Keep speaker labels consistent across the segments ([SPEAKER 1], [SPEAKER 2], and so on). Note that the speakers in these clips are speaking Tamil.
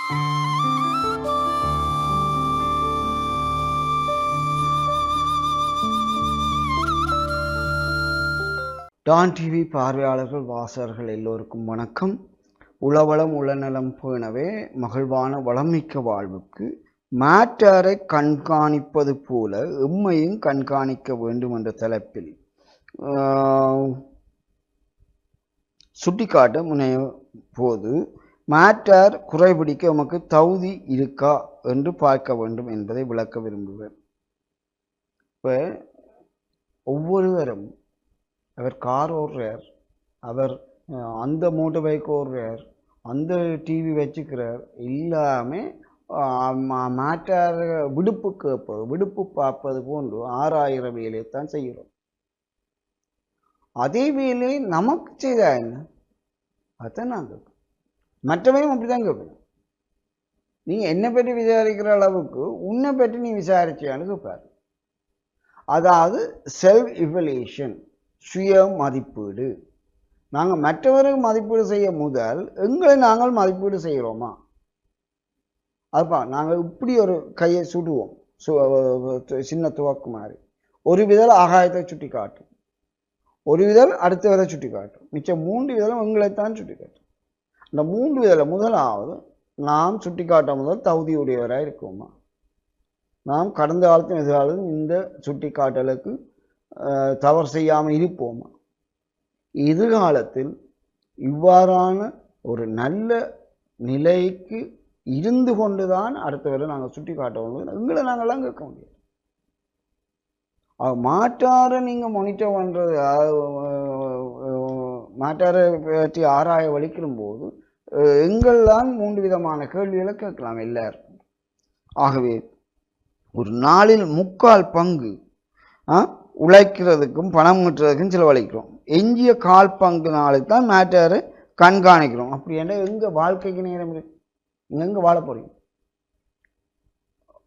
[SPEAKER 1] டான் டிவி பார்வையாளர்கள் வாசகர்கள் எல்லோருக்கும் வணக்கம். உளவளம் உளநலம் பேணவே மகிழ்வான வளமிக்க வாழ்வுக்கு மாற்றாரை கண்காணிப்பது போல எம்மையும் கண்காணிக்க வேண்டும் என்ற தலைப்பில் சுட்டிக்காட்ட முனைய போது மாற்றார் குறைபிடிக்க உமக்கு தகுதி இருக்கா என்று பார்க்க வேண்டும் என்பதை விளக்க விரும்புவேன். இப்போ ஒவ்வொருவரும் அவர் கார் ஓடுறார், அவர் அந்த மோட்டர் பைக் ஓடுறார், அந்த டிவி வச்சுக்கிறார், எல்லாமே மாற்றார் விடுப்பு கேட்பது விடுப்பு பார்ப்பது போன்று 6000 வேலையைத்தான் செய்கிறோம். அதே வேலையை நமக்கு செய்தா என்ன? அதான் நாங்கள் மற்றவையும் அப்படிதான் கேட்பேன். நீ என்னை பற்றி விசாரிக்கிற அளவுக்கு உன்னை பற்றி நீ விசாரிச்சியான்னு கேட்பாரு. அதாவது செல்ஃப் இவல்யூஷன், சுய மதிப்பீடு. நாங்கள் மற்றவருக்கு மதிப்பீடு செய்ய முதல் எங்களை நாங்கள் மதிப்பீடு செய்கிறோமா? அதுப்பா நாங்கள் இப்படி ஒரு கையை சுடுவோம், சின்ன துவக்கு மாதிரி. ஒரு விதல் ஆகாயத்தை சுட்டி காட்டும், ஒரு விதல் அடுத்த விதை சுட்டி காட்டும், மிச்சம் 3 விதலும் எங்களைத்தான் சுட்டி காட்டும். அந்த 3 விதல முதலாவது நாம் சுட்டி காட்ட முதல் தகுதியுடையவராக இருக்கோமா? நாம் கடந்த காலத்தும் எதிர்காலத்தும் இந்த சுட்டி காட்டலுக்கு தவறு செய்யாமல் இருப்போமா? எதிர்காலத்தில் இவ்வாறான ஒரு நல்ல நிலைக்கு இருந்து கொண்டுதான் அடுத்தவரை நாங்கள் சுட்டி காட்டணும். எங்களை நாங்கள்லாம் கேட்க முடியாது. மாற்றாரை நீங்கள் மானிட்டர் பண்ணுறது, மாற்றாரை பற்றி ஆராய வலிக்கும் போது எங்கள்தான் 3 விதமான கேள்விகளை கேட்கலாம் எல்லாரும். ஆகவே ஒரு நாளில் 3/4 பங்கு உழைக்கிறதுக்கும் பணம் ஈட்டுறதுக்கும் செலவழிக்கிறோம். எஞ்சிய 1/4 பங்கு நாளுக்கு தான் மேட்டரை கண்காணிக்கிறோம். அப்படி என்ன எங்க வாழ்க்கைக்கு நேரம் இருக்கு? எங்க வாழ போறீங்க?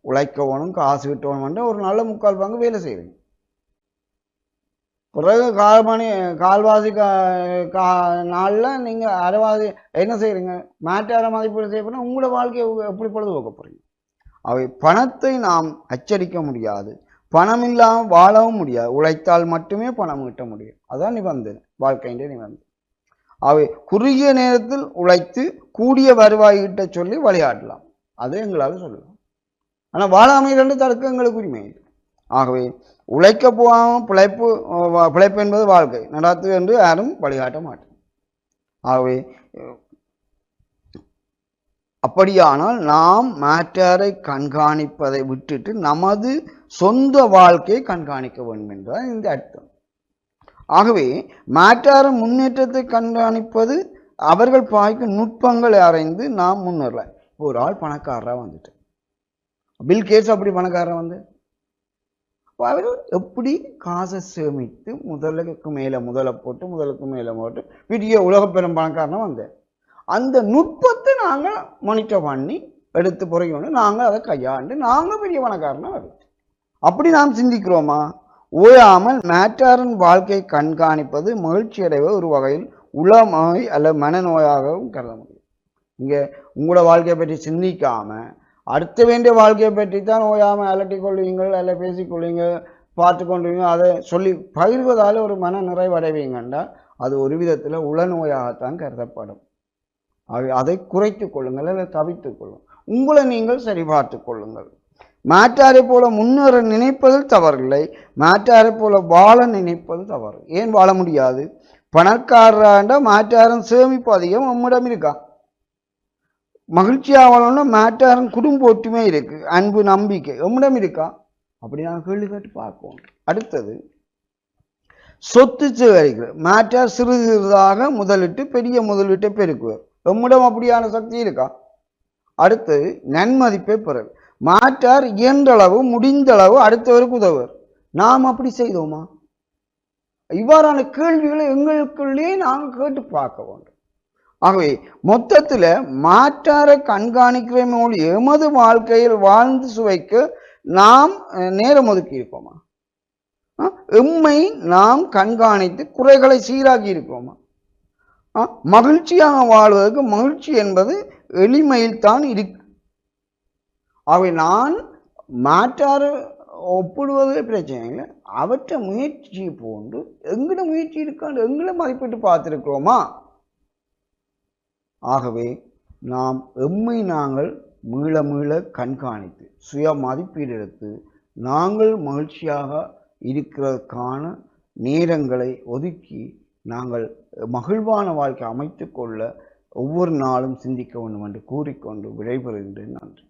[SPEAKER 1] உழைக்கணும், காசு விட்டணும், ஒரு நல்ல 3/4 பங்கு வேலை செய்யறீங்க. பிறகு கால்வாசி நாளில் நீங்க அரைவாசி என்ன செய்யறீங்க? மேட்டார மதிப்பீடு செய்ய போனா உங்களோட வாழ்க்கையை எப்படி பொழுதுபோக்க போறீங்க? அவை பணத்தை நாம் அச்சடிக்க முடியாது, பணம் இல்லாமல் வாழவும் முடியாது. உழைத்தால் மட்டுமே பணம் ஈட்ட முடியும். அதான் நிபந்தனை, வாழ்க்கையின் நிபந்தனை. அவை குறுகிய நேரத்தில் உழைத்து கூடிய வருவாய் ஈட்ட சொல்லி விளையாடலாம், அது எங்களால் சொல்லலாம். ஆனால் வாழாமை 2 தடுக்க எங்களுக்கு உரிமை. ஆகவே உழைக்க போகாமல் பிழைப்பு என்பது வாழ்க்கை நடாத்து என்று யாரும் வழிகாட்ட மாட்டோம். ஆகவே அப்படியானால் நாம் மாற்றாரை கண்காணிப்பதை விட்டுட்டு நமது சொந்த வாழ்க்கையை கண்காணிக்க வேண்டும் என்றால் இந்த அர்த்தம். ஆகவே மாற்றார முன்னேற்றத்தை கண்காணிப்பது அவர்கள் பாய்க்கும் நுட்பங்களை அறிந்து நாம் முன்னேறலாம். ஒரு ஆள் பணக்காரராக வந்துட்டு, பில் கேட்ஸ் அப்படி பணக்காரராக வந்து அவர்கள் எப்படி காசை சேமித்து முதலுக்கு மேலே போட்டு பெரிய உலக பெரும் பணக்காரனாக வந்தேன். அந்த நுட்பத்தை நாங்கள் மானிட்டர் பண்ணி எடுத்து புறையோன்னு நாங்கள் அதை கையாண்டு நாங்கள் பெரிய பணக்காரனாக வருது. அப்படி நாம் சிந்திக்கிறோமா? ஓயாமல் மேற்றாரின் வாழ்க்கையை கண்காணிப்பது மகிழ்ச்சி அடைவ ஒரு வகையில் உளநோய் அல்ல மனநோயாகவும் கருத முடியும். இங்கே உங்களோட வாழ்க்கையை பற்றி சிந்திக்காம அடுத்த வேண்டிய வாழ்க்கையை பற்றி தான் ஓயாமல் அலட்டிக் கொள்வீங்கள், அல்ல பேசிக்கொள்வீங்க, பார்த்து கொள்வீங்க. அதை சொல்லி பகிர்வதால் ஒரு மன நிறைவடைவீங்கண்டா அது ஒரு விதத்தில் உளநோயாகத்தான் கருதப்படும். அதை குறைத்து கொள்ளுங்கள், அல்ல தவித்துக் கொள்ளுங்கள். உங்களை நீங்கள் சரி பார்த்து கொள்ளுங்கள். மாற்றாரை போல முன்னேற நினைப்பதில் தவறில்லை, மாற்றாரை போல வாழ நினைப்பது தவறு. ஏன் வாழ முடியாது? பணக்காரராண்ட மாற்றாரன் சேமிப்பு அதிகம் நம்மிடம் இருக்கா? மகிழ்ச்சியாக வாழணும்னா மாற்றாரன் குடும்ப ஒற்றுமை இருக்கு, அன்பு நம்பிக்கை நம்மிடம் இருக்கா? அப்படி நான் கேள்வி கேட்டு பார்ப்போம். அடுத்தது சொத்து சேகரிக்கிற மாற்றார் சிறிதாக முதலிட்டு பெரிய முதலீட்டை பெருக்குவார். நம்மிடம் அப்படியான சக்தி இருக்கா? அடுத்தது நன்மதிப்பை பெறல். மாற்றார் இயன்றளவு முடிந்தளவு அடுத்தவருக்கு உதவுவர். நாம் அப்படி செய்தோமா? இவ்வாறான கேள்விகளை எங்களுக்குள்ளே நாங்கள் கேட்டு பார்க்க வேண்டும். ஆகவே மொத்தத்தில் மாற்றாரை கண்காணிக்கிற மொழி எமது வாழ்க்கையில் வாழ்ந்து சுவைக்க நாம் நேரம் ஒதுக்கி இருக்கோமா? எம்மை நாம் கண்காணித்து குறைகளை சீராக்கி இருக்கோமா? மகிழ்ச்சியாக வாழ்வதற்கு மகிழ்ச்சி என்பது எளிமையில் தான் இருக்கு. ஆகவே நான் மாற்றாறு ஒப்பிடுவது பிரச்சனை இல்லை, அவற்றை முயற்சி போன்று எங்கட முயற்சி இருக்காண்டு எங்களை மதிப்பிட்டு பார்த்துருக்கிறோமா? ஆகவே நாம் எம்மை நாங்கள் மீள மீள கண்காணித்து சுய மதிப்பீடு எடுத்து நாங்கள் மகிழ்ச்சியாக இருக்கிறதுக்கான நேரங்களை ஒதுக்கி நாங்கள் மகிழ்வான வாழ்க்கை அமைத்து கொள்ள ஒவ்வொரு நாளும் சிந்திக்க வேண்டும் என்று கூறிக்கொண்டு விடைபெறுகின்றேன். நன்றி.